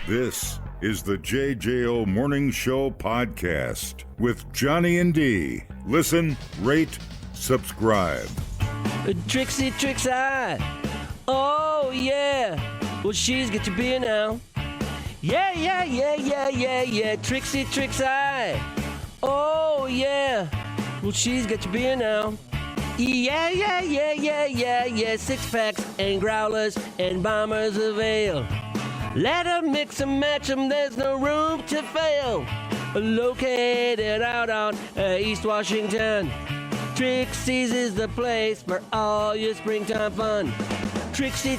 This is the JJO Morning Show podcast with Johnny and D. Listen, rate, subscribe. Trixie. Oh, yeah. Well, she's got your beer now. Yeah. Trixie. Oh, yeah. Well, she's got your beer now. Yeah. Six packs and growlers and bombers of ale. Let 'em mix and match 'em, there's no room to fail. Located out on East Washington, Trixie's is the place for all your springtime fun. Trixie.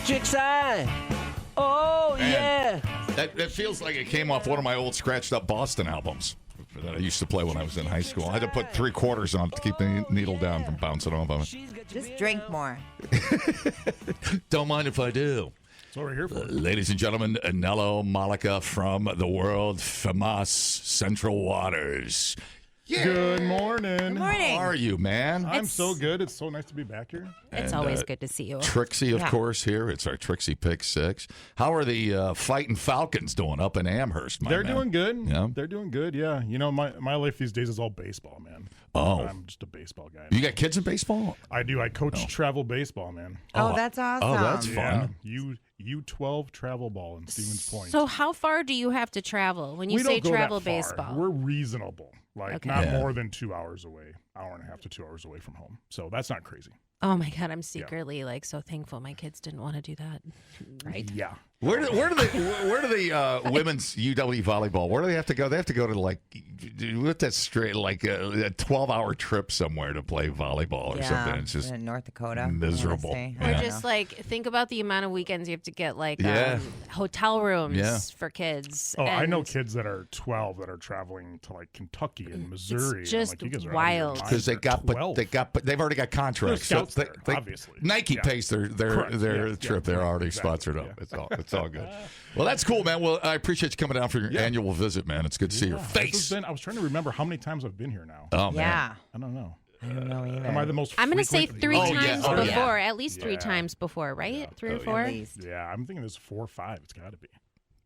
Oh, Man, yeah. That feels like it came off one of my old scratched up Boston albums that I used to play when I was in high school. I had to put 3/4 on to keep the needle down from bouncing off of it. Just drink more. Don't mind if I do. That's what we're here for. Ladies and gentlemen, Anello Malika from the world famous Central Waters. Yeah. Good morning. Good morning. How are you, man? I'm so good. It's so nice to be back here. It's always good to see you. Trixie, of course, here. It's our Trixie Pick 6. How are the Fighting Falcons doing up in Amherst, my They're man? doing good. Yeah. They're doing good, yeah. You know, my life these days is all baseball, man. Oh. I'm just a baseball guy. You got kids in baseball? I do. I coach travel baseball, man. Oh, that's awesome. Oh, that's fun. Yeah. U12 travel ball in Stevens Point. So how far do you have to travel when you we say don't go travel that far. baseball? We're reasonable. Like, Okay. not Yeah. more than 2 hours away. Hour and a half to 2 hours away from home. So that's not crazy. Oh my God, I'm secretly like so thankful my kids didn't want to do that. Right? Yeah. Where do the women's UW volleyball? Where do they have to go? They have to go to with that straight a 12-hour trip somewhere to play volleyball or something. It's just in North Dakota. miserable. I Or Yeah. just like think about the amount of weekends you have to get Yeah. hotel rooms Yeah. for kids. Oh, I know And kids that are 12 that are traveling to like Kentucky and Missouri. It's just and, like, you guys are wild. because they've already got contracts. They're scouts So there, obviously. Nike Yeah. pays their Correct. Yeah. trip. They're already sponsored up. Yeah. It's all good. Well, that's cool, man. Well, I appreciate you coming down for your annual visit, man. It's good to see your face. I was trying to remember how many times I've been here now. Oh man. Yeah. I don't know. I don't know either. Am I the most I'm going to say frequent- 3 Oh, yeah. times Oh, before, yeah. at least 3 Yeah. times before, right? 3 or Oh, yeah. 4? At least. Yeah, I'm thinking there's 4 or 5. It's got to be.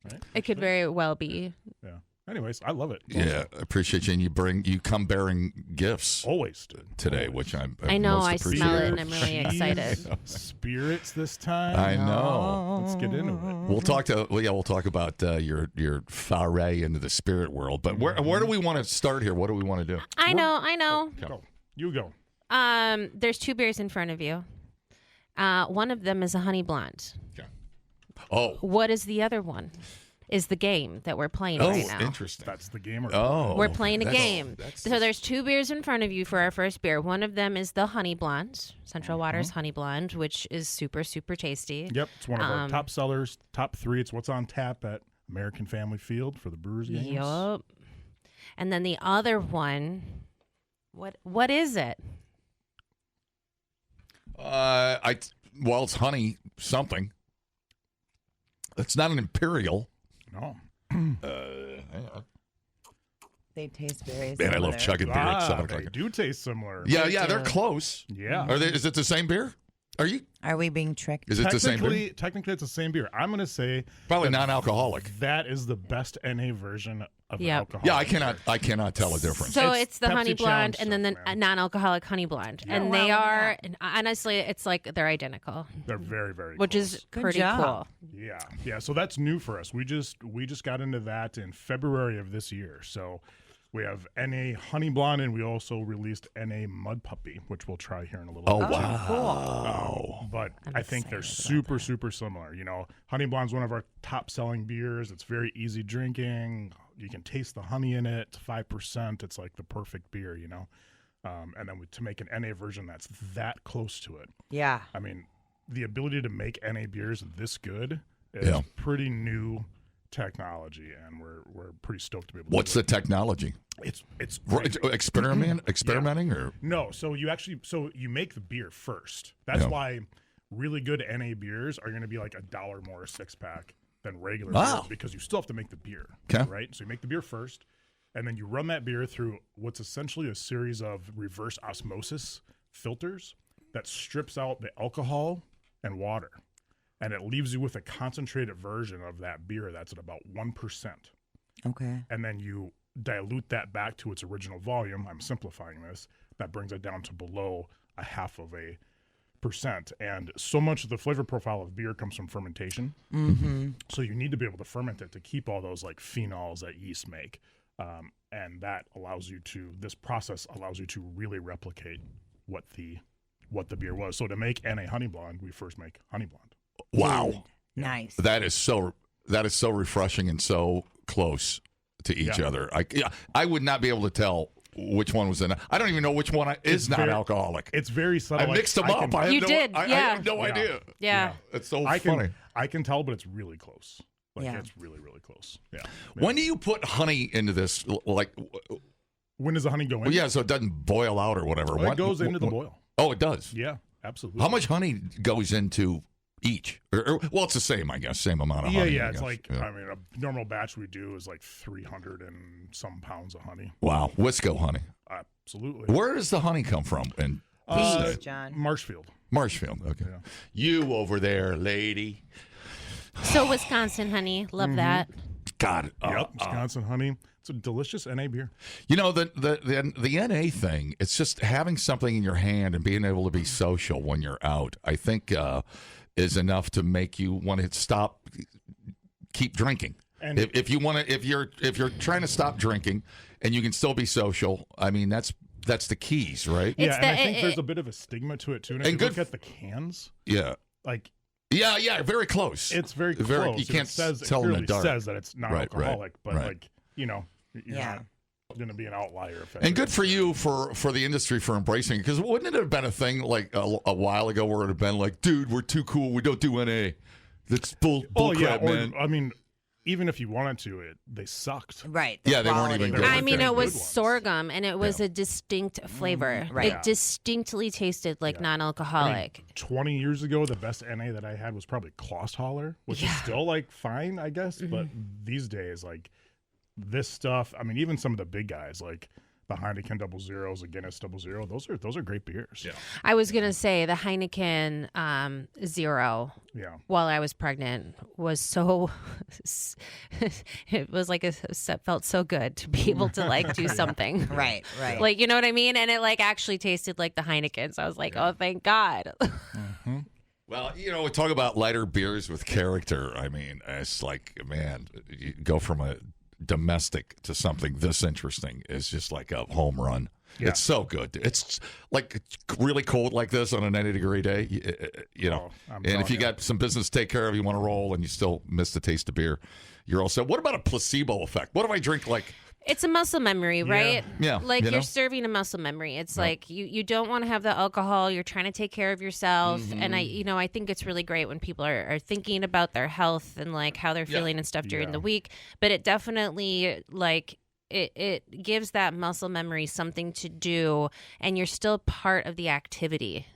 Right? It could very well be. Yeah. Anyways, I love it. It's Yeah, I appreciate you, and you come bearing gifts awesome. Always, dude. today, Always. which I know, most I appreciate. smell it, and I'm really excited. Spirits this time. I know. Let's get into it. We'll talk about your foray into the spirit world. But where do we want to start here? What do we want to do? I know. Go. You go. There's 2 beers in front of you. One of them is a honey blonde. Okay. Oh. What is the other one? Is the game that we're playing right now. Interesting. That's the game. Or Oh. We're playing a That's- game. that's- So there's 2 beers in front of you for our first beer. One of them is the honey blonde, Central Waters honey blonde, which is super, super tasty. Yep. It's one of our top sellers. Top 3. It's what's on tap at American Family Field for the Brewers games. Yup. And then the other one, what is it? It's honey something. It's not an imperial. No. They taste very Man, similar. I love chugging beer at 7 They o'clock. do taste similar. Yeah, they're close. Yeah. Is it the same beer? Are we being tricked? Is it the same beer? Technically, it's the same beer. I'm going to say Probably non-alcoholic. that is the best NA version of Yep. alcohol. Yeah, I cannot tell a difference. So It's it's the honey Pepsi blonde Challenge and then the stuff, man. non-alcoholic honey blonde. Yeah. And Oh, they wow, are, yeah. and honestly, it's like they're identical, They're very, very which close. is Good pretty job. cool. Yeah. So that's new for us. We just got into that in February of this year. So we have NA Honey Blonde, and we also released NA Mud Puppy, which we'll try here in a little Oh, bit. wow. But I'm I think they're excited about super, super similar. You know, Honey Blonde's one of our top selling beers. It's very easy drinking. You can taste the honey in it. 5%. It's like the perfect beer, you know. And then to make an NA version that's that close to it. Yeah. I mean, the ability to make NA beers this good is Yeah. pretty new technology, and we're pretty stoked to be able to What's do the technology? it. It's Experimenting or no, so you make the beer first. That's Yeah. why really good NA beers are going to be like $1 more a 6-pack than regular Wow. beer, because you still have to make the beer. 'Kay. Right? So you make the beer first, and then you run that beer through what's essentially a series of reverse osmosis filters that strips out the alcohol and water. and it leaves you with a concentrated version of that beer that's at about 1%. Okay. And then you dilute that back to its original volume. I'm simplifying this. That brings it down to below 0.5%. And so much of the flavor profile of beer comes from fermentation. Mm-hmm. So you need to be able to ferment it to keep all those like phenols that yeast make. And that allows you to, this process allows you to really replicate what the beer was. So to make NA Honey Blonde, we first make Honey Blonde. Wow. Nice. That is so refreshing and so close to each other. I would not be able to tell which one was in. I don't even know which one is non-alcoholic. It's very subtle. I mixed them up. I have no idea. Yeah. It's so I funny. I can tell, but it's really close. Yeah. It's really, really close. Yeah. When do you put honey into this? Like, When does the honey go in? yeah, so it doesn't boil out or whatever. Well, it goes into the boil. Oh, it does. Yeah, absolutely. How much honey goes into each? Well, it's the same, I guess. Same amount of honey. Yeah. I It's guess. like, I mean, a normal batch we do is like 300 and some pounds of honey. Wow, Wisco honey. Absolutely. Where does the honey come from? In Please, John. Marshfield. Marshfield. Okay. Yeah. You over there, lady. So Wisconsin honey, love that. God. Yep, Wisconsin honey. It's a delicious NA beer. You know, the NA thing, it's just having something in your hand and being able to be social when you're out, I think is enough to make you want to keep drinking. And If you're trying to stop drinking and you can still be social, I mean, that's the keys, right? It's yeah, and I think there's a bit of a stigma to it too. And if you look at the cans, Yeah. like Yeah, very close. it's very close. You can't it tell in the clearly dark. says that it's non-alcoholic, but right. like, you know, you're Yeah. not going to be an outlier. If And good for you for the industry for embracing it. Because wouldn't it have been a thing like a while ago where it would have been like, dude, we're too cool. We don't do NA. That's bull crap, man. I mean, even if you wanted to, they sucked. Right. Yeah, they weren't quality. even good. I mean, very it was good ones. sorghum, and it was a distinct flavor. right. It distinctly tasted like non-alcoholic. 20 years ago, the best NA that I had was probably Klosthaler, which is still like fine, I guess. But these days, like this stuff, I mean, even some of the big guys, like the Heineken 00s, the Guinness 00, those are great beers. Yeah. I was gonna say the Heineken Zero. Yeah. While I was pregnant, was so. It was like it felt so good to be able to like do something. Right. Like, you know what I mean? And it like actually tasted like the Heineken. So I was like, oh, thank God. Well, you know, we talk about lighter beers with character. I mean, it's like, man, you go from a domestic to something this interesting is just like a home run. Yeah. It's so good. It's like really cold like this on a 90-degree day, you know. I'm and if you telling got some business to take care of, you want to roll, and you still miss the taste of beer, you're all set. What about a placebo effect? What if I drink like... It's a muscle memory, right? Yeah, Like you know? you're serving a muscle memory. It's like you don't want to have the alcohol. You're trying to take care of yourself. And I think it's really great when people are thinking about their health and like how they're feeling and stuff during the week. But it definitely like it gives that muscle memory something to do, and you're still part of the activity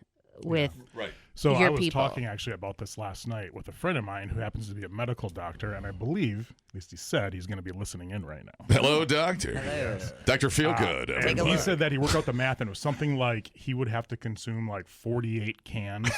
with Right. So your I was people. talking actually about this last night with a friend of mine who happens to be a medical doctor, and I believe, at least he said, he's going to be listening in right now. Hello, doctor. Hello. Dr. Feelgood. And Take a he look. said that he worked out the math, and it was something like he would have to consume like 48 cans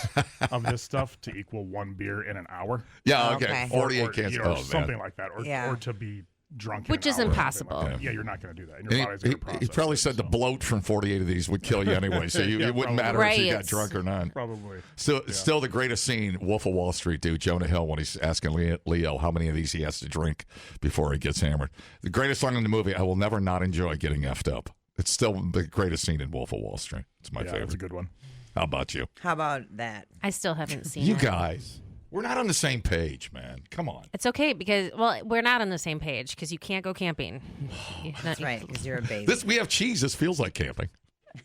of this stuff to equal one beer in an hour. Yeah, Okay. okay. 48 or, cans. you know, Oh, or something man. like that, or Yeah. to be drunk, Which in is an hour or something impossible. like that. Yeah, you're not going to do that. And And your body's going to process. he probably it, said the so- bloat from 48 of these would kill you anyway, so Yeah, it wouldn't probably. matter if you got Right. drunk or not. Probably. Still the greatest scene, Wolf of Wall Street, dude, Jonah Hill, when he's asking Leo how many of these he has to drink before he gets hammered. The greatest song in the movie, I will never not enjoy getting effed up. It's still the greatest scene in Wolf of Wall Street. It's my Yeah, favorite. that's a good one. How about you? How about that? I still haven't seen You it. guys, we're not on the same page, man. Come on. It's okay because, well, we're not on the same page because you can't go camping. That's right, because you're a baby. We have cheese. This feels like camping.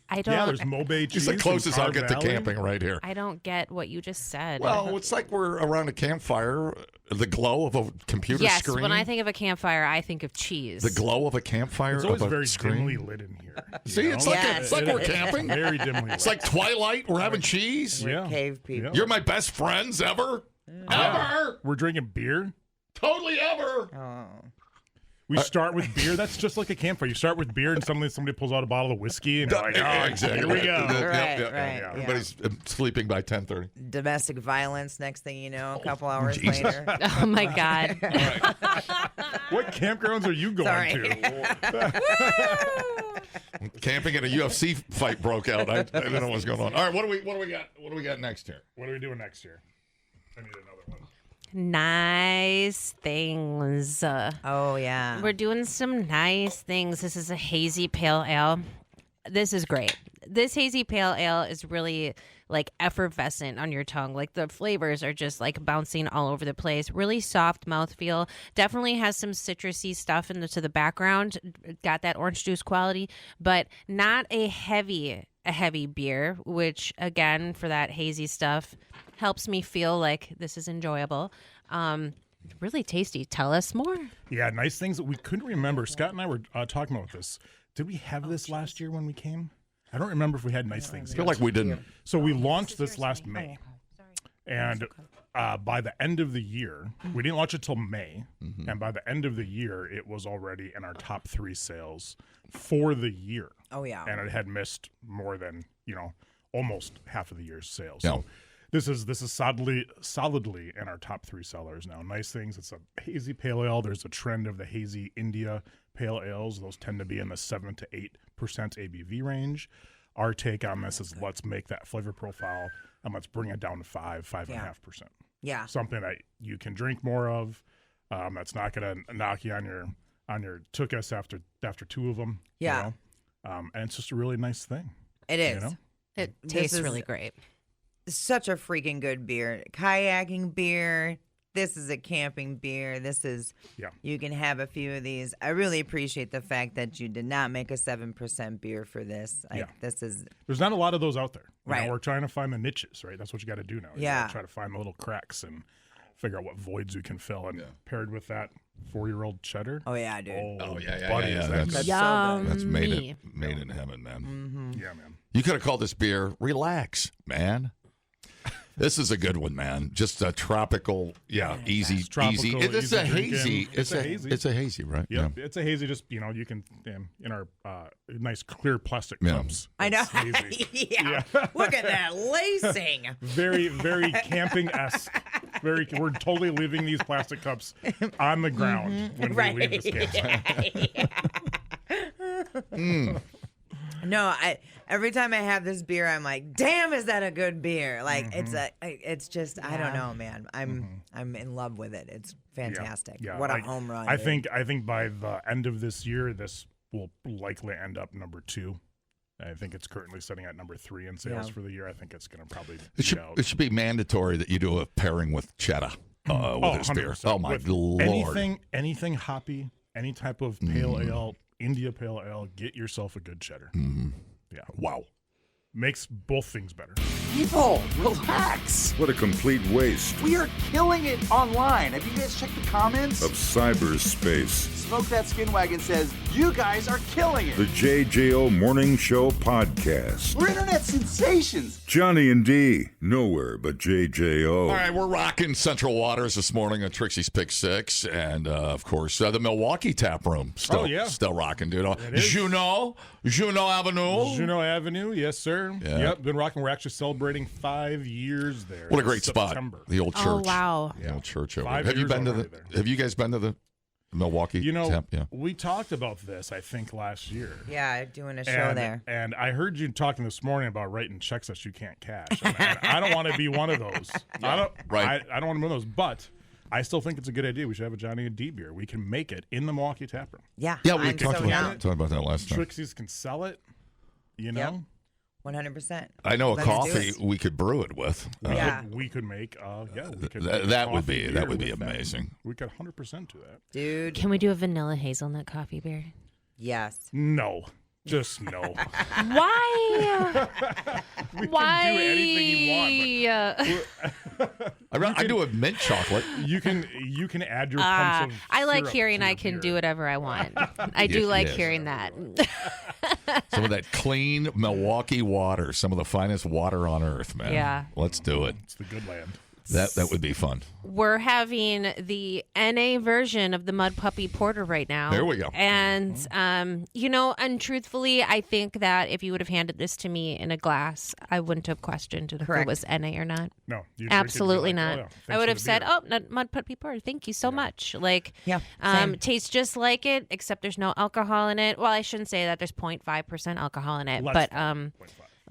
I don't. Yeah, there's Mobe cheese. It's the in closest I'll Carr get to Valley. camping right here. I don't get what you just said. Well, it's like we're around a campfire, the glow of a computer yes, screen. when I think of a campfire, I think of cheese. the glow of a campfire It's always of a very screen. dimly lit in here. you See, know? it's like Yes. it's like we're camping. Very dimly lit. It's like Twilight. We're having cheese. yeah. Cave people. You're my best friends ever. Ever. We're drinking beer. Totally ever. Oh. We start with beer. That's just like a campfire. You start with beer, and suddenly somebody pulls out a bottle of whiskey, and you're like, "Oh, exactly. here we go." Right. Everybody's sleeping by 10:30. Domestic violence. Next thing you know, a couple hours later. Oh my God. What campgrounds are you going to? Camping at a UFC fight broke out. I don't know what's going on. All right, what do we got? What do we got next here? What are we doing next year? I need another one. Nice things. Oh, yeah. We're doing some nice things. This is a hazy pale ale. This is great. This hazy pale ale is really like effervescent on your tongue. Like the flavors are just like bouncing all over the place. Really soft mouthfeel. Definitely has some citrusy stuff to the background. Got that orange juice quality, but not a heavy beer, which again, for that hazy stuff, helps me feel like this is enjoyable. Really tasty. Tell us more. Yeah, nice things that we couldn't remember. Scott and I were talking about this. Did we have this last year when we came? I don't remember if we had nice things. I feel like we didn't. So we launched this last May, and by the end of the year, we didn't launch it till May, and by the end of the year, it was already in our top 3 sales for the year. Oh, yeah. And it had missed more than almost half of the year's sales. Yeah. So this is solidly in our top 3 sellers now. Nice things. It's a hazy pale ale. There's a trend of the hazy India pale ales. Those tend to be in the 7 to 8% ABV range. Our take on this is let's make that flavor profile and let's bring it down to 5.5%. Yeah. Something that you can drink more of. That's not going to knock you on your tookus after 2 of them. Yeah. And it's just a really nice thing. It is. It This tastes is really great. Such a freaking good beer. Kayaking beer. This is a camping beer. This is, you can have a few of these. I really appreciate the fact that you did not make a 7% beer for this. There's not a lot of those out there. You know, Right. we're trying to find the niches, right? That's what you got to do now. You Yeah. gotta try to find the little cracks and figure out what voids you can fill. And paired with that 4-year-old cheddar. Oh, yeah, dude. Buddy, yeah. is that That's good? Yum. That's made in heaven, man. Mm-hmm. Yeah, man. You could have called this beer "Relax," man. This is a good one, man. Just a tropical, easy, It's tropical, easy. It's easy a drinking. hazy. It's a hazy. It's a hazy, right? Yep. It's a hazy. Just you can in our nice clear plastic Yeah. cups. I know. It's hazy. yeah. Look at that lacing. Very, very camping-esque. We're totally leaving these plastic cups on the ground when we leave this camp. No, every time I have this beer, I'm like, damn, is that a good beer? Like it's just I don't know, man. I'm in love with it. It's fantastic. Yeah. What a home run. I dude. think by the end of this year, this will likely end up number 2. I think it's currently sitting at number 3 in sales for the year. I think it's going to probably It should be mandatory that you do a pairing with cheddar with this beer. 100%. Oh my With lord! anything hoppy, any type of pale ale, India pale ale, get yourself a good cheddar. Yeah. Wow. Makes both things better. People, relax. What a complete waste We are killing it online. Have you guys checked the comments? of cyberspace. Smoke That Skin Wagon says, you guys are killing it. The JJO Morning Show Podcast. We're internet sensations. Johnny and D, nowhere but JJO. All right, we're rocking Central Waters this morning on Trixie's Pick 6, and of course the Milwaukee Tap Room still rocking, dude. Juneau Avenue. Juneau Avenue, yes, sir. Yeah. Yep, been rocking. We're actually celebrating 5 years there. What a great September. spot! The old church. Oh, wow. The old church over 5 there. Have you years been to already there. Have you guys been to the Milwaukee Tap? Yeah. We talked about this, I think, last year. Yeah, doing a show And, there. and I heard you talking this morning about writing checks that you can't cash. And I don't want to be one of those. I don't want to be one of those. But I still think it's a good idea. We should have a Johnny and D beer. We can make it in the Milwaukee Tap Room. Yeah. Yeah, we I'm talked so about down. that last time. Trixie's can sell it. You know, 100%. I know a Let's do coffee it. we could brew it with. Yeah. we could make. We could. That would coffee be beer amazing. with that. We could 100% do that. Dude. Can we do a vanilla hazelnut coffee beer? Yes. No, just no. Why? We Why? can do anything you want. I do a mint chocolate. But you can add your pumps of I like syrup hearing to I your can beer. do whatever I want. I do like yes. hearing that. Some of that clean Milwaukee water, some of the finest water on earth, man. Yeah. Let's do it. It's the good land. That would be fun. We're having the NA version of the Mud Puppy Porter right now. There we go. And, and truthfully, I think that if you would have handed this to me in a glass, I wouldn't have questioned if it was NA or not. No. Absolutely not. Oh, yeah, I would have said, Mud Puppy Porter, thank you so much. Like, tastes just like it, except there's no alcohol in it. Well, I shouldn't say that. There's 0.5% alcohol in it.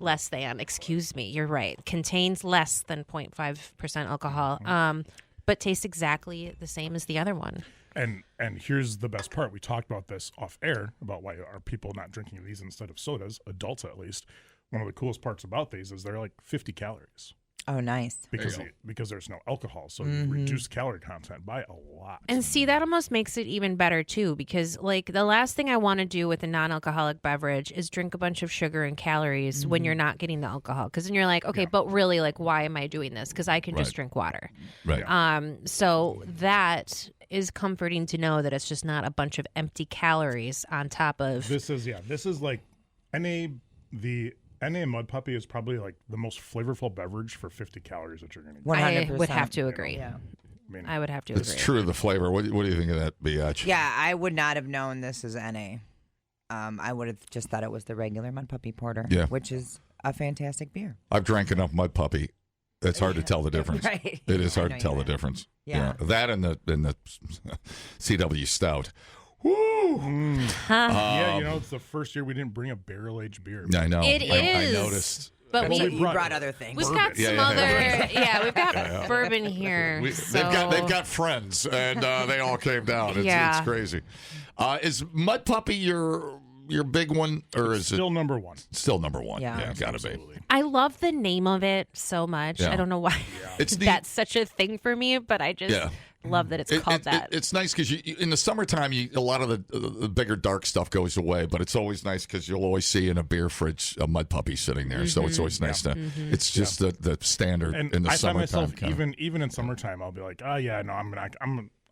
Less than, excuse me, you're right. Contains less than 0.5% alcohol, but tastes exactly the same as the other one. And here's the best part. We talked about this off air about why are people not drinking these instead of sodas, adults at least. One of the coolest parts about these is they're like 50 calories. Oh, nice. Because there's no alcohol, so you reduce calorie content by a lot. And see, that almost makes it even better, too, because, like, the last thing I want to do with a non-alcoholic beverage is drink a bunch of sugar and calories when you're not getting the alcohol. Because then you're like, okay, but really, like, why am I doing this? Because I can just drink water. Right. So that is comforting to know that it's just not a bunch of empty calories on top of... This is like NA Mud Puppy is probably like the most flavorful beverage for 50 calories that you're going to get. 100%. I would have to agree. Yeah. I would have to agree. It's true, the flavor. What do you think of that, Biatch? Yeah, I would not have known this is NA. I would have just thought it was the regular Mud Puppy Porter, which is a fantastic beer. I've drank enough Mud Puppy. It's hard to tell the difference. Right. It is hard to tell the difference. Yeah. That and the CW Stout. Woo! Yeah, it's the first year we didn't bring a barrel-aged beer. I know. It I is. noticed. But You brought other things. We've got some other, we've got bourbon here. They've got friends, and they all came down. It's crazy. Is Mud Puppy your big one, or is still number one? Still number one. Yeah, gotta be. I love the name of it so much. Yeah. I don't know why that's such a thing for me, but I just love that it's called that. It's nice because in the summertime, a lot of the bigger dark stuff goes away, but it's always nice because you'll always see in a beer frise a Mud Puppy sitting there. So it's always nice to. It's just the standard in the summertime. I find myself even in summertime, I'll be like, I'm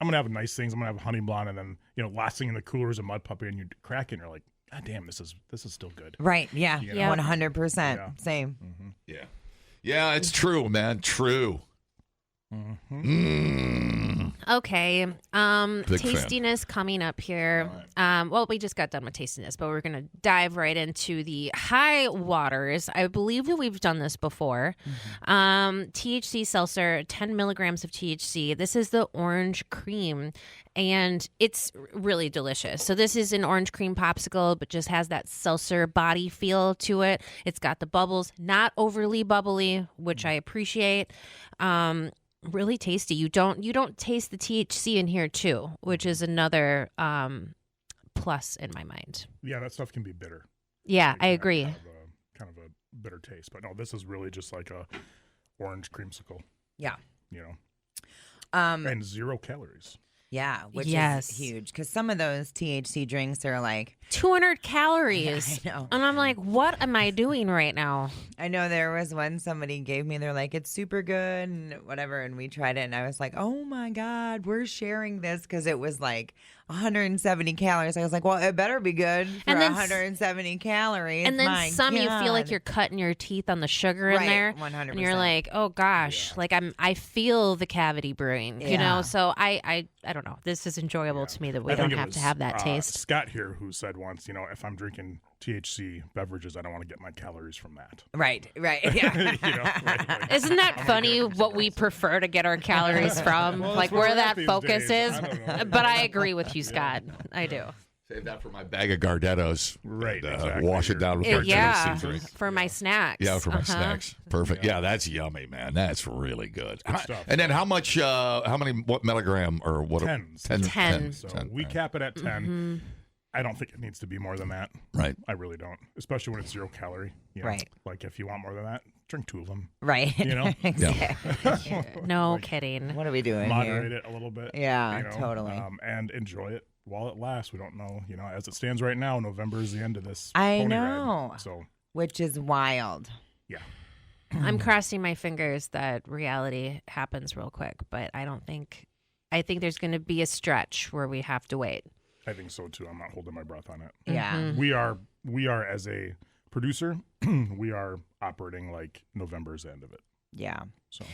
gonna have nice things. I'm gonna have honey blonde, and then last thing in the cooler is a Mud Puppy, and you crack it, and you're like, God damn, this is still good. Right? Yeah. 100%. Same. Mm-hmm. Yeah, it's true, man. True. Okay. Big tastiness coming up here. Well, we just got done with tastiness, but we're going to dive right into the high waters. I believe that we've done this before. THC seltzer, 10 milligrams of THC. This is the orange cream, and it's really delicious. So this is an orange cream popsicle, but just has that seltzer body feel to it. It's got the bubbles, not overly bubbly, which I appreciate. Really tasty. You don't taste the THC in here too, which is another plus in my mind. Yeah, that stuff can be bitter. Yeah, I agree. Kind of a bitter taste, but no, this is really just like a orange creamsicle. Yeah. And 0 calories. Yeah, which is huge because some of those THC drinks are like 200 calories. I know. And I'm like, what am I doing right now? I know there was one somebody gave me, they're like, it's super good and whatever. And we tried it and I was like, oh my God, we're sharing this because it was like 170 calories. I was like, well, it better be good for and then 170 calories. And then my some God. you feel like you're cutting your teeth on the sugar in there. 100%. And you're like, oh gosh, like I feel the cavity brewing, you know? So I don't know. This is enjoyable to me that we don't have to have that taste. Scott here who said once, if I'm drinking THC beverages, I don't want to get my calories from that. Right. Yeah. Right. Isn't that funny what we prefer to get our calories from? Well, like where that focus days. is? I don't know. But I agree with you, Scott. I do. Save that for my bag of Gardettos. Right, And, exactly. wash it down with our Yeah, drink. for my snacks. Yeah, for my snacks. Perfect. Yeah, that's yummy, man. That's really good. Good stuff. And then what milligram or what? 10. 10. So we cap it at 10. Mm-hmm. I don't think it needs to be more than that. Right. I really don't, especially when it's 0 calorie. Right. Like if you want more than that, drink 2 of them. Right. Yeah. No kidding. What are we doing Moderate here? it a little bit. Yeah, totally. And enjoy it while it lasts. We don't know. As it stands right now, November is the end of this. I pony know. Ride, so Which is wild. yeah. I'm crossing my fingers that reality happens real quick, but I think there's going to be a stretch where we have to wait. I think so too. I'm not holding my breath on it. Yeah. Mm-hmm. We are as a producer, we are operating like November's end of it. Yeah. So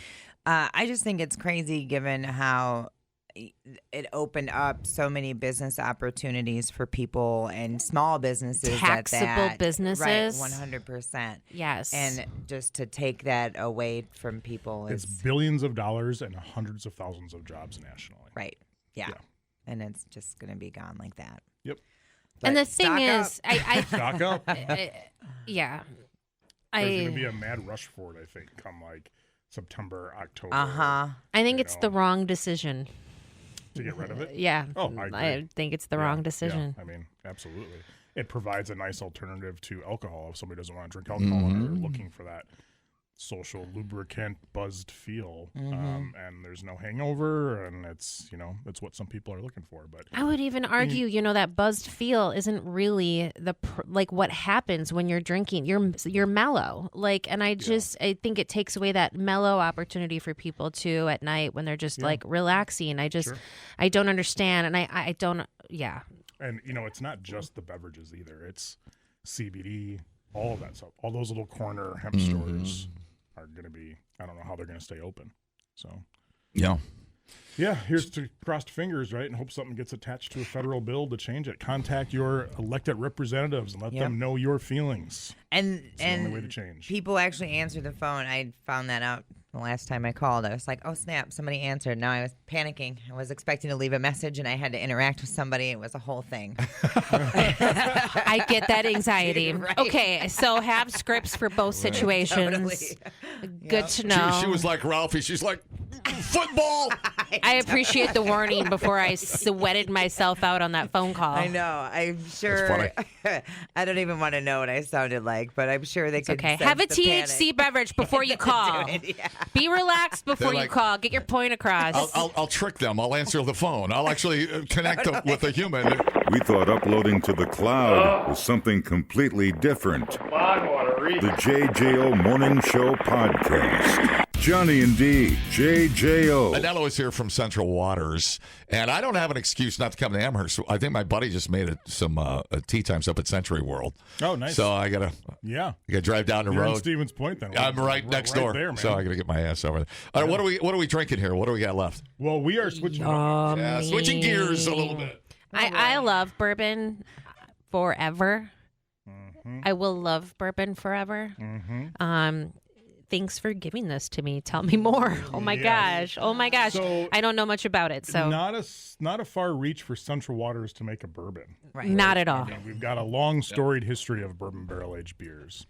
I just think it's crazy given how it opened up so many business opportunities for people and small businesses. Taxable businesses. Right, 100%. Yes. And just to take that away from people It's is... billions of dollars and hundreds of thousands of jobs nationally. Right. Yeah. And it's just going to be gone like that. Yep. But and the thing is, I Stock up. yeah. There's going to be a mad rush for it, I think, come like September, October. Uh-huh. I think it's the wrong decision. To get rid of it? Yeah. Oh, I agree. I think it's the wrong decision. Yeah. I mean, absolutely. It provides a nice alternative to alcohol if somebody doesn't want to drink alcohol and they're looking for that social lubricant buzzed feel. And there's no hangover, and it's it's what some people are looking for. But I would even argue, that buzzed feel isn't really what happens when you're drinking. You're mellow, and I think it takes away that mellow opportunity for people too at night when they're just relaxing. I don't understand, and I don't. Yeah. And it's not just the beverages either. It's CBD, all of that stuff. All those little corner hemp stores are going to be, I don't know how they're going to stay open. So, yeah. Yeah, here's to crossed fingers, right? And hope something gets attached to a federal bill to change it. Contact your elected representatives and let them know your feelings. And it's the only way to change. People actually answer the phone. I found that out the last time I called. I was like, oh, snap, somebody answered. Now I was panicking. I was expecting to leave a message, and I had to interact with somebody. It was a whole thing. I get that anxiety. Right. Okay, so have scripts for both situations. Totally. Good to know. She was like Ralphie. She's like, football. I appreciate the warning before I sweated myself out on that phone call. I know. I'm sure. I don't even want to know what I sounded like, but I'm sure they could. Okay, sense have a the THC panic. beverage before you call. Be relaxed before you call. Get your point across. I'll trick them. I'll answer the phone. I'll actually connect with a human. We thought uploading to the cloud was something completely different. The JJO Morning Show Podcast. Johnny and D, JJO. Anello is here from Central Waters, and I don't have an excuse not to come to Amherst. I think my buddy just made some tea times up at Century World. Oh, nice. So I gotta drive down the You're road. in Stevens Point, then. I'm right next door, there, man. so I gotta get my ass over there. All right, what are we drinking here? What do we got left? Well, we are switching. Switching gears a little bit. I love bourbon forever. I will love bourbon forever. Thanks for giving this to me. Tell me more. Oh my gosh. So, I don't know much about it. So not a far reach for Central Waters to make a bourbon. Right. Not at all. I mean, we've got a long storied history of bourbon barrel aged beers.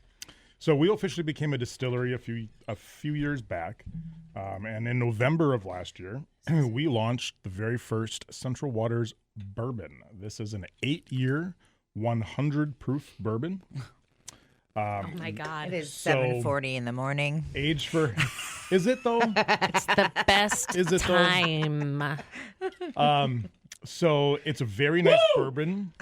So we officially became a distillery a few years back, and in November of last year, we launched the very first Central Waters bourbon. This is an 8-year, 100 proof bourbon. Oh my God! It is 7:40 in the morning. Age for, is it though? It's the best Is it time. So it's a very nice bourbon.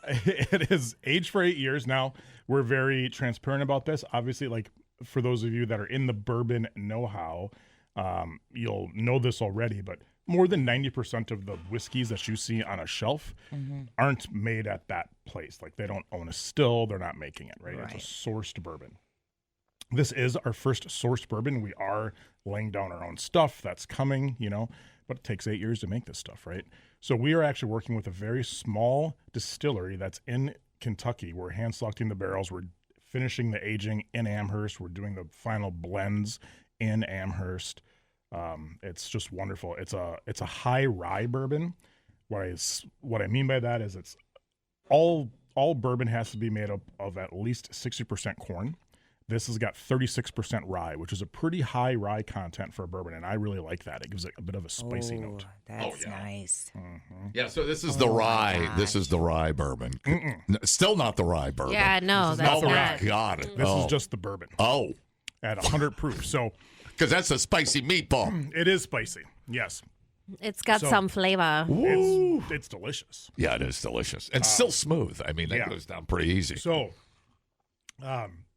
It is aged for 8 years. Now we're very transparent about this. Obviously, like for those of you that are in the bourbon know-how, you'll know this already, but more than 90% of the whiskeys that you see on a shelf aren't made at that place. Like they don't own a still, they're not making it, right? It's a sourced bourbon. This is our first sourced bourbon. We are laying down our own stuff that's coming, but it takes 8 years to make this stuff, right? So we are actually working with a very small distillery that's in Kentucky. We're hand selecting the barrels. We're finishing the aging in Amherst. We're doing the final blends in Amherst. It's just wonderful. It's a high rye bourbon. What I mean by that is it's all bourbon has to be made up of at least 60% corn. This has got 36% rye, which is a pretty high rye content for a bourbon, and I really like that. It gives it a bit of a spicy note. That's nice. Yeah, so this is the rye. This is the rye bourbon. Still not the rye bourbon. Yeah, no, that's oh not. my God! This is just the bourbon. Oh, at 100 proof. So because that's a spicy meatball. It is spicy. Yes. It's got some flavor. It's delicious. Yeah, it is delicious. And still smooth. I mean, that goes down pretty easy. So,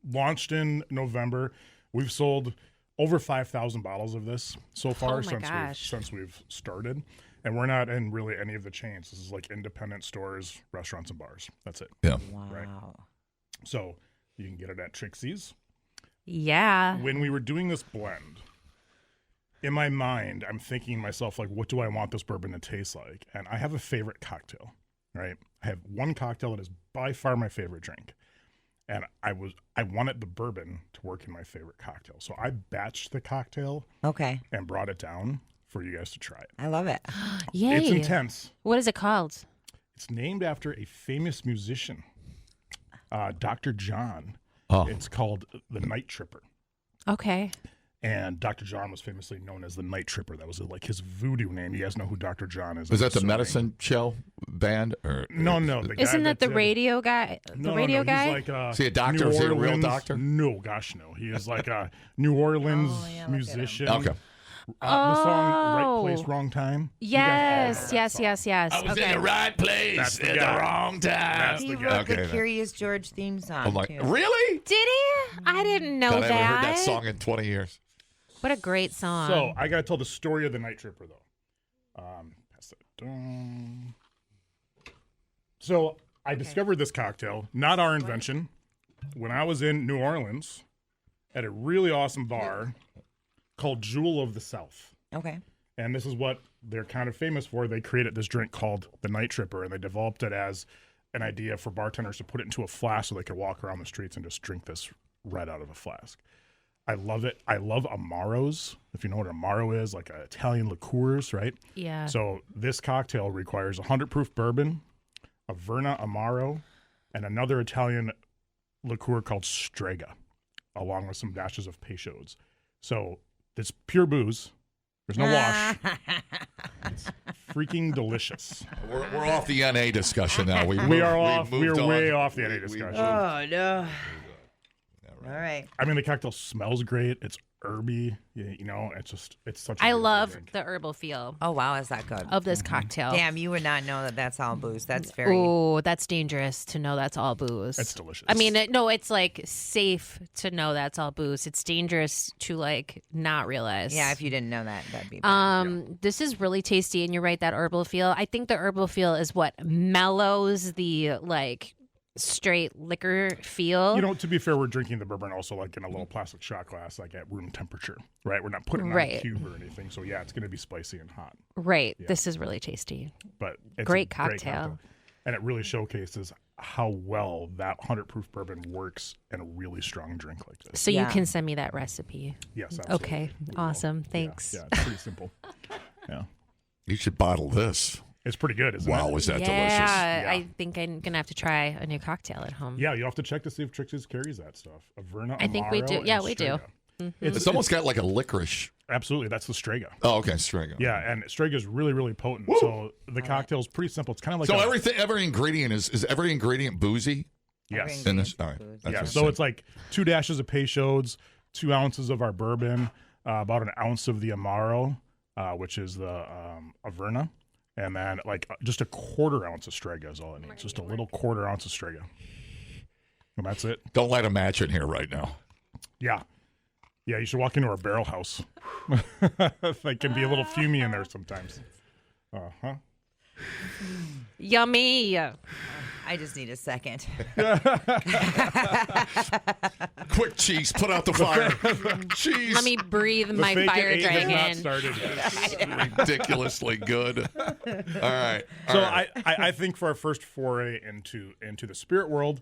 launched in November. We've sold over 5,000 bottles of this so far since we've started. And we're not in really any of the chains. This is like independent stores, restaurants, and bars. That's it. Yeah. Wow. Right. So, you can get it at Trixie's. Yeah. When we were doing this blend, in my mind, I'm thinking to myself, like, what do I want this bourbon to taste like? And I have a favorite cocktail, right? I have one cocktail that is by far my favorite drink. And I wanted the bourbon to work in my favorite cocktail. So I batched the cocktail and brought it down for you guys to try it. I love it. Yay. It's intense. What is it called? It's named after a famous musician, Dr. John. Oh. It's called the Night Tripper. Okay. And Dr. John was famously known as the Night Tripper. That was like his voodoo name. You guys know who Dr. John is? Is that the medicine show band? Or No. The guy Isn't that the did- radio guy? The radio guy? He's like Is he a doctor? New Is he a real Orleans- doctor? No, gosh, no. He is like a New Orleans musician. Okay. The song Right Oh. Place, Wrong Time. Yes. You guys all know that song. I was Okay. in the right place That's the at guy. the wrong time. He the wrote guy. the Okay, Curious George theme song, I'm like, too. really? Did he? I didn't know God, I that. haven't heard that song in 20 years. What a great song. So I got to tell the story of the Night Tripper, though. Pass it down. So I discovered this cocktail, not our invention, when I was in New Orleans at a really awesome bar called Jewel of the South. Okay. And this is what they're kind of famous for. They created this drink called the Night Tripper, and they developed it as an idea for bartenders to put it into a flask so they could walk around the streets and just drink this right out of a flask. I love it. I love Amaros. If you know what Amaro is, like Italian liqueurs, right? Yeah. So this cocktail requires 100 proof bourbon, a Verna Amaro, and another Italian liqueur called Strega, along with some dashes of Peychaud's. So it's pure booze. There's no wash. It's freaking delicious. We're off the NA discussion now. We are off. We are way off the NA discussion. Oh, no. All right. I mean, the cocktail smells great. It's herby. You know, it's such a I beautiful love drink. the herbal feel Oh, wow. Is that good? of this cocktail. Damn, you would not know that that's all booze. That's very... Oh, that's dangerous to know that's all booze. It's delicious. I mean, no, it's like safe to know that's all booze. It's dangerous to like not realize. Yeah, if you didn't know that, that'd be bad. This is really tasty, and you're right. That herbal feel. I think the herbal feel is what mellows the like straight liquor feel. You know, to be fair, we're drinking the bourbon also like in a little plastic shot glass, like at room temperature, right? We're not putting it on Right. a cube or anything. So yeah, it's going to be spicy and hot. Right. This is really tasty. But it's Great a cocktail. And it really showcases how well that 100 proof bourbon works in a really strong drink like this. So you Yeah. can send me that recipe. Yes, absolutely. Okay. Awesome. Thanks. Yeah, it's pretty simple. Yeah. You should bottle this. It's pretty good, isn't Wow, it? was that yeah, delicious? I think I'm gonna have to try a new cocktail at home. Yeah, you have to check to see if Trixie's carries that stuff. Averna, I think we Amaro, do. and Yeah, we do. Strega. It's almost got like a licorice. Absolutely, that's the Strega. Oh, okay, Strega. Yeah, and Strega is really, really potent. So the cocktail is pretty simple. It's kind of like So a, every ingredient is every ingredient boozy yes. in this? All right. Booze. That's Yeah, what so I'm it's like 2 dashes of Peychaud's, 2 ounces of our bourbon, about an ounce of the Amaro, which is the Averna, and then like just a 1/4 ounce of Strega is all it needs. Just a little 1/4 ounce of Strega. And that's it. Don't light a match in here right now. Yeah. Yeah, you should walk into our barrel house. They can be a little fumey in there sometimes. Uh-huh. Yummy. I just need a second. Quick, cheese, put out the fire. Cheese. Let me breathe my Fake fire it ain't dragon. has not started yet. Ridiculously good. All right. So All right. I think for our first foray into the spirit world,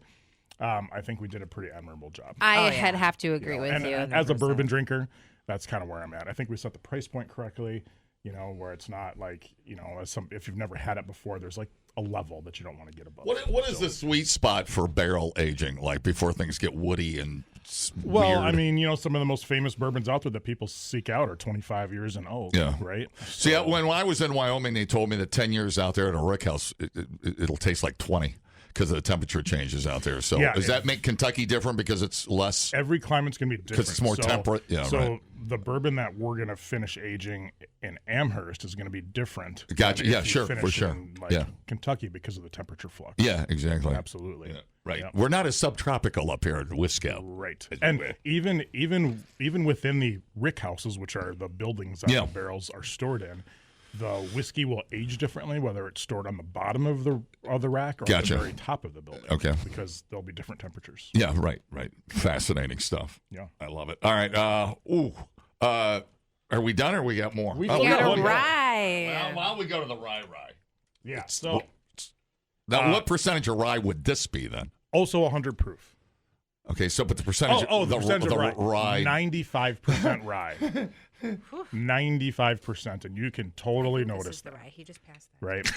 I think we did a pretty admirable job. I Oh, yeah. have to agree with And you. as a bourbon drinker, that's kind of where I'm at. I think we set the price point correctly, where it's not like, if you've never had it before, there's like a level that you don't want to get above. What is the sweet spot for barrel aging, like before things get woody and Well, weird? I mean, some of the most famous bourbons out there that people seek out are 25 years and old, Yeah. right? See, when I was in Wyoming, they told me that 10 years out there at a rick house, it'll taste like 20 because of the temperature changes out there. So Yeah, does that make Kentucky different because it's less? Every climate's going to be different. Because it's more temperate? Yeah, so right. the bourbon that we're going to finish aging in Amherst is going to be different. Gotcha. than if Yeah, you sure, finish for sure. in, Yeah. Kentucky because of the temperature flux. Yeah, exactly. Absolutely. Yeah, right. Yeah. We're not as subtropical up here in Wisconsin. Right. And even within the rick houses, which are the buildings that Yeah. the barrels are stored in, the whiskey will age differently, whether it's stored on the bottom of the rack or Gotcha. at the very top of the building. Okay. Because there'll be different temperatures. Yeah, right. Fascinating stuff. Yeah. I love it. All right. Are we done or we got more? We got got a one more. rye. Well, why don't we go to the rye? Yeah. So Now, what percentage of rye would this be then? also 100 proof. Okay, so but the percentage, The percentage of rye. 95% rye. 95%, and you can totally This notice is the that, rye. He just passed that. right?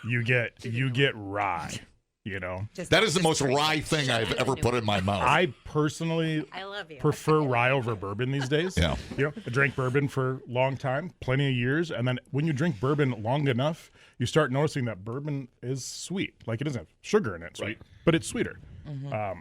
You get rye. You know, That is the most rye thing I've ever put in my mouth. I personally I love you. prefer rye over bourbon these days. Yeah. You know, I drank bourbon for a long time, plenty of years, and then when you drink bourbon long enough, you start noticing that bourbon is sweet. Like it doesn't have sugar in it, sweet, but it's sweeter.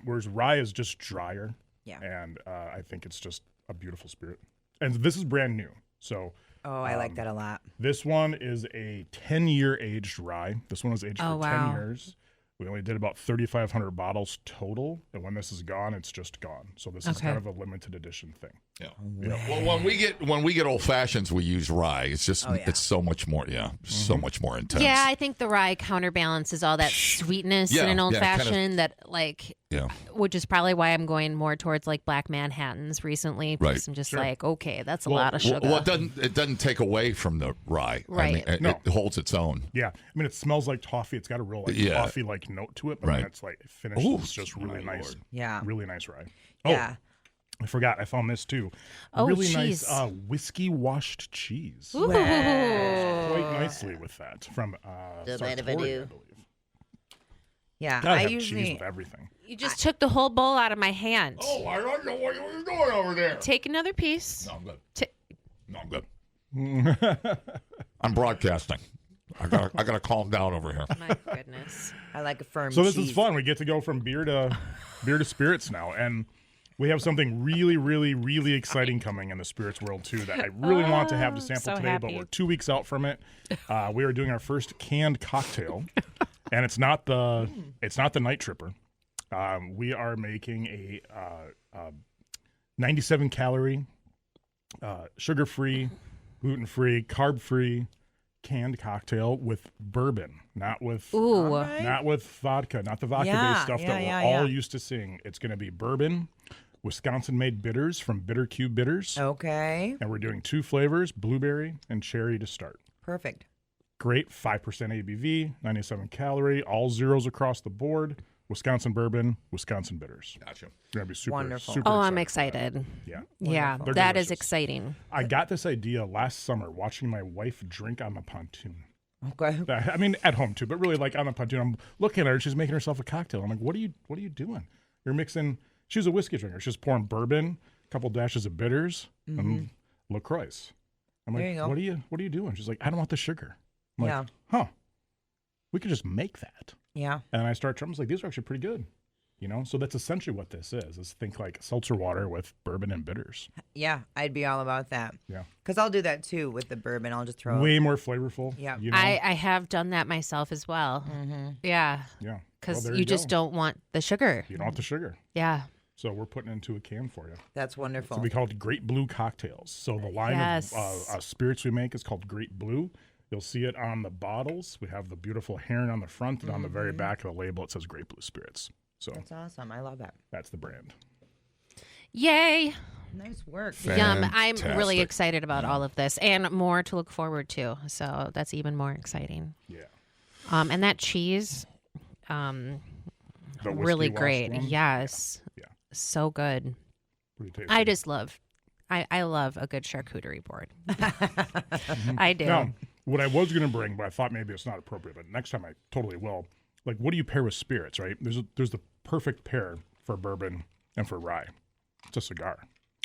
Whereas rye is just drier. Yeah. And I think it's just a beautiful spirit. And this is brand new. So Oh, I like that a lot. this one is a 10-year aged rye. This one was aged Oh, for 10 wow. years. We only did about 3,500 bottles total, and when this is gone, it's just gone. So this is Okay. kind of a limited edition thing. Yeah. Well, when we get old fashions, we use rye. It's just Oh, yeah. it's so much more. Yeah, so much more intense. Yeah, I think the rye counterbalances all that sweetness Yeah, in an old yeah, kind of- fashioned that like Yeah. which is probably why I'm going more towards like Black Manhattans recently. Because Right. I'm just Sure. like, okay, that's a lot of sugar. Well, it doesn't take away from the rye. Right. I mean, it holds its own. Yeah, I mean, it smells like toffee. It's got a real Yeah. toffee-like note to it, but Right. then it's like it finishes Ooh, just really my nice. Lord. Yeah. Really nice rye. Yeah. I forgot. I found this too. Oh, really cheese. nice whiskey washed cheese. Ooh. Quite nicely with that from Don't mind if I Sartori, do. I believe. Yeah. Gotta I have cheese usually with everything. You just took the whole bowl out of my hand. Oh, I don't know what you're doing over there. Take another piece. No, I'm good. Ta- No, I'm good. I'm broadcasting. I gotta calm down over here. My goodness. I like a firm So this cheese. is fun. We get to go from beer to spirits now, and we have something really, really, really exciting coming in the spirits world too that I really want to have to sample so today. But happy. we're 2 weeks out from it. We are doing our first canned cocktail, and it's not the Night Tripper. We are making a 97 calorie, sugar free, gluten free, carb free canned cocktail with bourbon, not with Ooh. not with vodka, not the vodka-based Yeah, stuff yeah, that yeah, we're all yeah. used to seeing. It's going to be bourbon, Wisconsin-made bitters from Bitter Cube Bitters, Okay. and we're doing 2 flavors, blueberry and cherry to start. Perfect. Great, 5% ABV, 97 calorie, all zeros across the board. Wisconsin bourbon, Wisconsin bitters. Gotcha. We're going to be super, Wonderful. super Oh, I'm excited. excited. Yeah. Yeah, They're that is delicious. exciting. I got this idea last summer watching my wife drink on the pontoon. Okay. I mean, at home too, but really like on the pontoon. I'm looking at her; she's making herself a cocktail. I'm like, "What are you doing? You're mixing." She's a whiskey drinker. She's pouring bourbon, a couple dashes of bitters, and LaCroix. I'm There like, you go. What are you doing? She's like, "I don't want the sugar." I'm like, Yeah. "Huh? We could just make that." Yeah. And I start trying. I was like, "These are actually pretty good." You know, so that's essentially what this is. Is think like seltzer water with bourbon and bitters. Yeah. I'd be all about that. Yeah, Because I'll do that too with the bourbon. I'll just throw way more flavorful. Yeah. you know? I have done that myself as well. Yeah, yeah, because Well, there you just go. don't want the sugar. You don't want the sugar. Yeah. So we're putting it into a can for you. That's wonderful. So we call it Great Blue Cocktails. So the line Yes. of spirits we make is called Great Blue. You'll see it on the bottles. We have the beautiful heron on the front, and on the very back of the label, it says Great Blue Spirits. So That's awesome. I love that. that's the brand. Yay. Nice work. Yum. I'm really Fantastic. excited about all of this and more to look forward to. So that's even more exciting. Yeah. And that cheese, The whiskey really washed great. one, Yes. Yeah. So good. pretty tasty. I just love, I love a good charcuterie board. I do. Now, what I was going to bring, but I thought maybe it's not appropriate, but next time I totally will. Like, what do you pair with spirits, right? There's the perfect pair for bourbon and for rye. It's a cigar.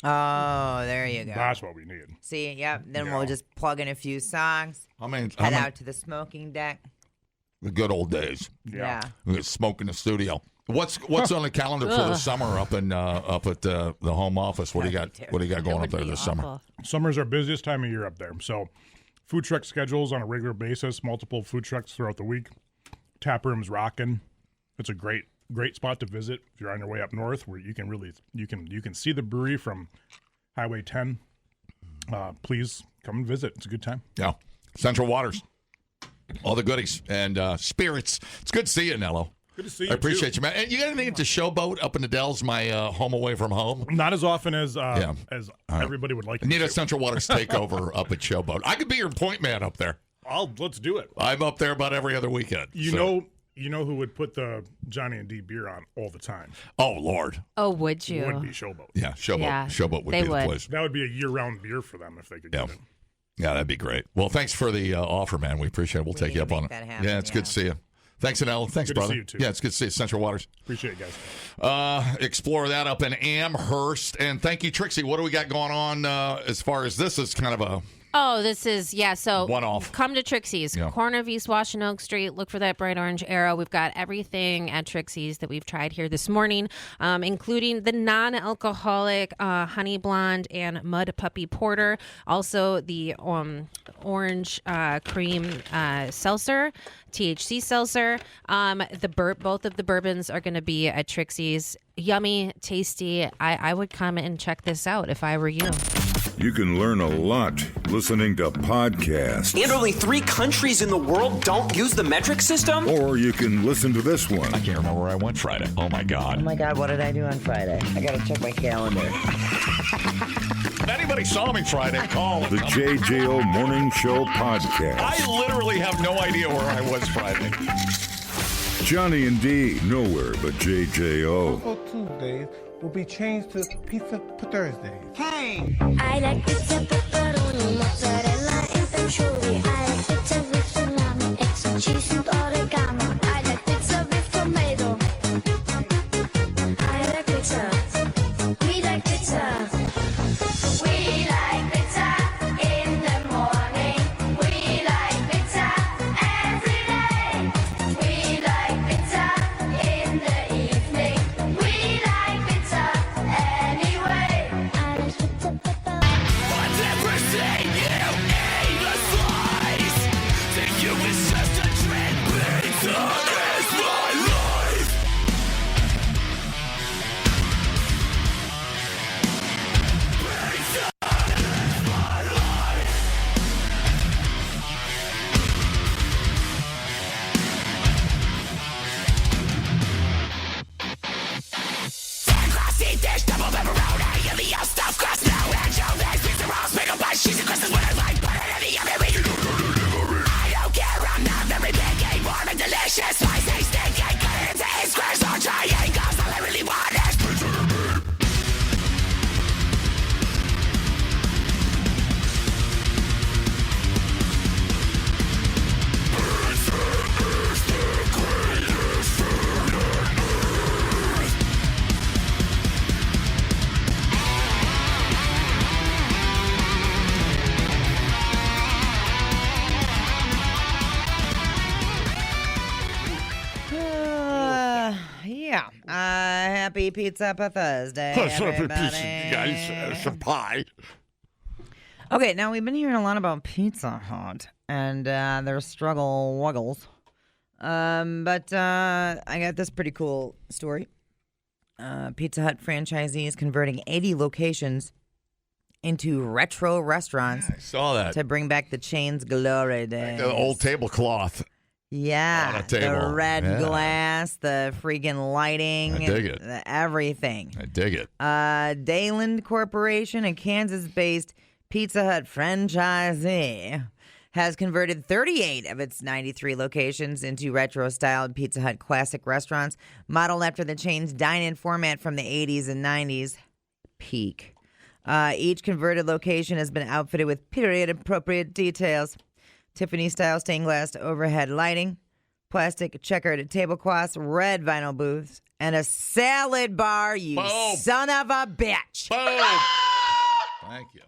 Oh, there you go. That's what we need. See, yep. Then Yeah. we'll just plug in a few songs, How head many out to the smoking deck. the good old days? Yeah. We could smoke in the studio. What's on the calendar for the summer up at the home office? What do you got? What do you got going up there this summer? Summer's our busiest time of year up there. So food truck schedules on a regular basis, multiple food trucks throughout the week. Tap room's rocking. It's a great spot to visit if you're on your way up north, where you can really you can see the brewery from Highway 10. Please come and visit. It's a good time. Yeah, Central Waters, all the goodies and spirits. It's good to see you, Anello. Good to see you. I appreciate you, man. And you got anything to Showboat up in the Dells, my home away from home? Not as often as everybody would like. I need a Central Waters takeover up at Showboat. I could be your point man up there. Let's do it. I'm up there about every other weekend. You know who would put the Johnny and D beer on all the time? Oh, Lord. Oh, would you? Would be Showboat. Yeah, Showboat. Yeah, Showboat would be the place. That would be a year-round beer for them if they could get it. Yeah, that'd be great. Well, thanks for the offer, man. We appreciate it. We'll take you up on it. Yeah, it's good to see you. Thanks, Anello. Thanks, brother. To see you too. Yeah, it's good to see you. Central Waters. Appreciate it, guys. Explore that up in Amherst. And thank you, Trixie. What do we got going on as far as this is kind of a... Oh, this is, so one-off. Come to Trixie's, corner of East Washington Oak Street. Look for that bright orange arrow. We've got everything at Trixie's that we've tried here this morning, including the non-alcoholic honey blonde and mud puppy porter. Also, the orange cream seltzer, THC seltzer. Both of the bourbons are going to be at Trixie's. Yummy, tasty. I would come and check this out if I were you. You can learn a lot listening to podcasts. And only 3 countries in the world don't use the metric system? Or you can listen to this one. I can't remember where I went Friday. Oh, my God. Oh my God, what did I do on Friday? I gotta check my calendar. If anybody saw me Friday, call. The JJO Morning Show Podcast. I literally have no idea where I was Friday. Johnny and D, nowhere but JJO. Taco Tuesdays will be changed to Pizza Pthursday. Hey! I like pizza, pepperoni, mozzarella, and anchovy. I like pizza with salami, extra cheese and oregano. I like pizza with tomato. I like pizza. We like pizza. We like pizza in the morning. We like pizza every day. We like pizza in the evening. We like pizza anyway. I like pizza, pepperoni. I've never seen you eat a slice. To you it's just a trend. Pizza is my life. Pizza is my life. Ten classy dish, double pepperoni, and the all stuffed crust, no anchovies, pizza rolls, pickle pie, cheesy crusts, what I like, put it in the oven. I don't care, I'm not very picky, warm and delicious, spicy, stinky, cut it into 8 squares or triangles, all I really want is pizza to me. Happy Pizza Thursday, everybody. Some pie. Okay, now we've been hearing a lot about Pizza Hut and their struggle wuggles. But I got this pretty cool story. Pizza Hut franchisees converting 80 locations into retro restaurants. I saw that. To bring back the chain's glory days. The old tablecloth. Yeah, on a table. the red glass, the freaking lighting. I dig it. Everything. I dig it. Dayland Corporation, a Kansas-based Pizza Hut franchisee, has converted 38 of its 93 locations into retro-styled Pizza Hut classic restaurants, modeled after the chain's dine-in format from the 80s and 90s peak. Each converted location has been outfitted with period-appropriate details. Tiffany-style stained glass overhead lighting, plastic checkered tablecloths, red vinyl booths, and a salad bar, you Boom. son of a bitch. Boom. Thank you.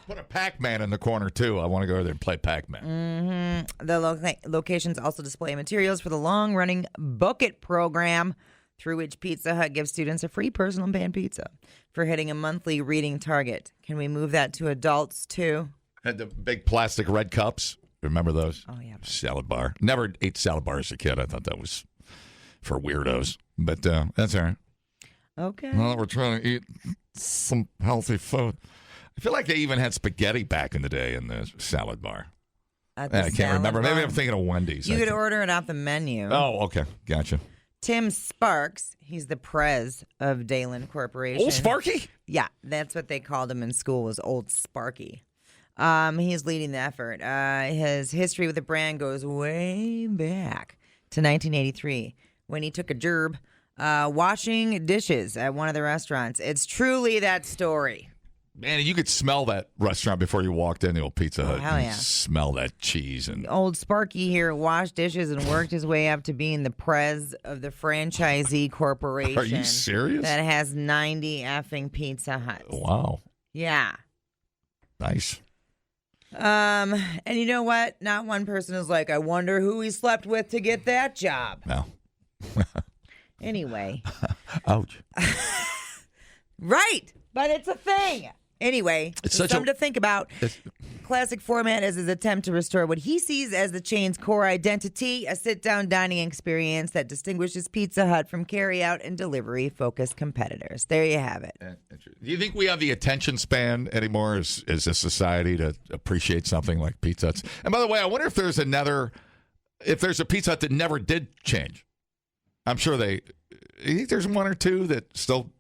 Put a Pac-Man in the corner, too. I want to go there and play Pac-Man. Mm-hmm. The locations also display materials for the long-running Book It program, through which Pizza Hut gives students a free personal pan pizza for hitting a monthly reading target. Can we move that to adults, too? And the big plastic red cups. Remember those? Oh, yeah. Salad bar. Never ate salad bar as a kid. I thought that was for weirdos. But that's all right. Okay. Well, we're trying to eat some healthy food. I feel like they even had spaghetti back in the day in the salad bar. At the I can't salad remember. bar? Maybe I'm thinking of Wendy's. You could order it off the menu. Oh, okay. Gotcha. Tim Sparks, he's the prez of Dalen Corporation. Old Sparky? Yeah, that's what they called him in school, was Old Sparky. He's leading the effort. His history with the brand goes way back to 1983 when he took a gerb washing dishes at one of the restaurants. It's truly that story. Man, you could smell that restaurant before you walked in the old Pizza Hut. hell You yeah. smell that cheese. And Old Sparky here washed dishes and worked his way up to being the prez of the franchisee corporation. Are you serious? That has 90 effing Pizza Huts. Wow. Yeah. Nice. And you know what? Not one person is like, I wonder who he slept with to get that job. No. Anyway. Ouch. Right. But it's a thing. Anyway, It's just such something to think about. It's- Classic format is his attempt to restore what he sees as the chain's core identity, a sit-down dining experience that distinguishes Pizza Hut from carry-out and delivery-focused competitors. There you have it. Do you think we have the attention span anymore as a society to appreciate something like Pizza Huts? And by the way, I wonder if there's a Pizza Hut that never did change. I'm sure you think there's one or two that still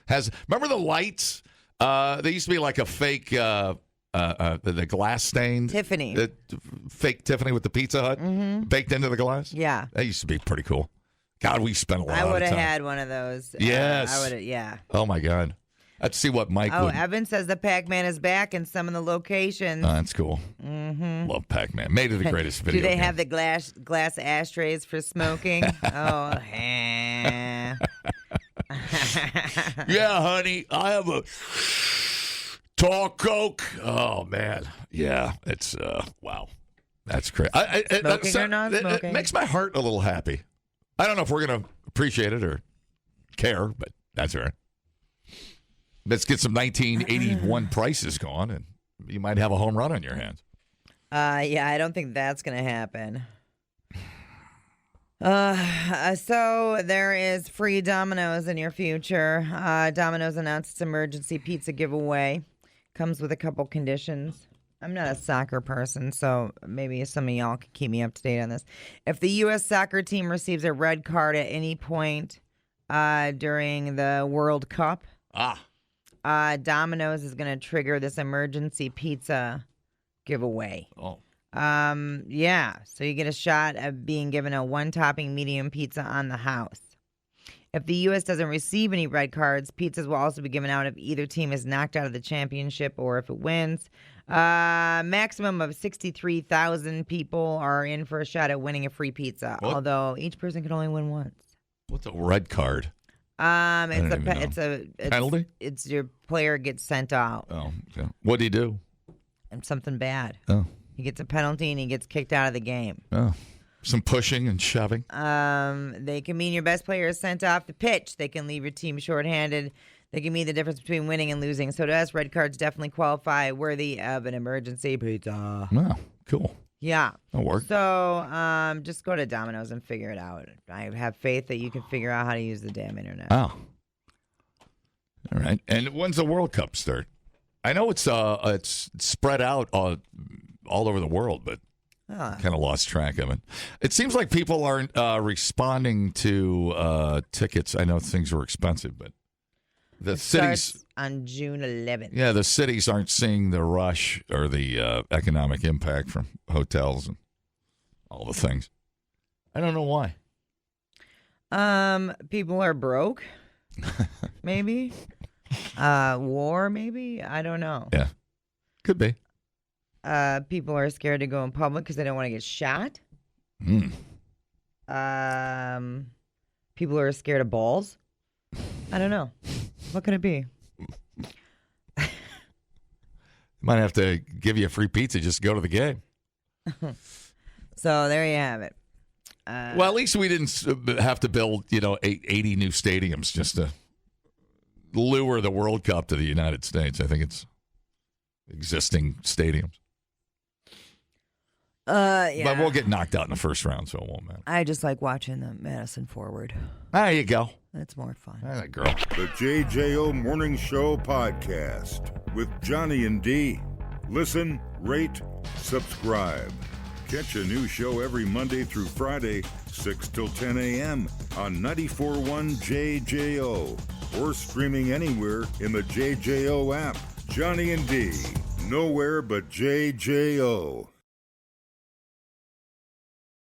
has. Remember the lights? They used to be like a fake, the glass stained Tiffany. Fake Tiffany with the Pizza Hut baked into the glass. Yeah. That used to be pretty cool. God, we spent a lot I of time. would have had one of those. Yes. I would have, yeah. Oh, my God. Let's see what Mike Oh, would. Evan says the Pac-Man is back in some of the locations. Oh, that's cool. Mm-hmm. Love Pac-Man. Made it the greatest video Do they game. have the glass ashtrays for smoking? Oh, Yeah, honey, I have a tall Coke. Oh, man. Yeah, it's, wow. That's crazy. Smoking or not smoking? It makes my heart a little happy. I don't know if we're going to appreciate it or care, but that's all right. Let's get some 1981 prices going, and you might have a home run on your hands. Yeah, I don't think that's going to happen. So there is free Domino's in your future. Domino's announced its emergency pizza giveaway. Comes with a couple conditions. I'm not a soccer person, so maybe some of y'all can keep me up to date on this. If the U.S. soccer team receives a red card at any point during the World Cup, Domino's is going to trigger this emergency pizza giveaway. Oh. Yeah, so you get a shot of being given a one-topping medium pizza on the house. If the U.S. doesn't receive any red cards, pizzas will also be given out if either team is knocked out of the championship or if it wins. Maximum of 63,000 people are in for a shot at winning a free pizza, although each person can only win once. What's a red card? It's a penalty. It's your player gets sent out. Oh, okay. What'd he do? And something bad. Oh. He gets a penalty and he gets kicked out of the game. Oh. Some pushing and shoving. They can mean your best player is sent off the pitch. They can leave your team shorthanded. They can mean the difference between winning and losing. So to us, red cards definitely qualify worthy of an emergency pizza. Oh, cool. Yeah. That'll work. So just go to Domino's and figure it out. I have faith that you can figure out how to use the damn internet. Oh. All right. And when's the World Cup start? I know it's spread out all over the world, but kind of lost track of it. It seems like people aren't responding to tickets. I know things were expensive, but the cities starts on June 11th. Yeah, the cities aren't seeing the rush or the economic impact from hotels and all the things. I don't know why. People are broke. Maybe. War, maybe. I don't know. Yeah, could be. People are scared to go in public because they don't want to get shot. People are scared of balls. I don't know. What could it be? Might have to give you a free pizza just to go to the game. So there you have it. Well, at least we didn't have to build, 80 new stadiums just to lure the World Cup to the United States. I think it's existing stadiums. Yeah. But we'll get knocked out in the first round, so it won't matter. I just like watching the Madison Forward. There you go. That's more fun. That girl. The JJO Morning Show podcast with Johnny and D. Listen, rate, subscribe. Catch a new show every Monday through Friday, 6 till 10 a.m. on 94.1 JJO or streaming anywhere in the JJO app. Johnny and D, nowhere but JJO.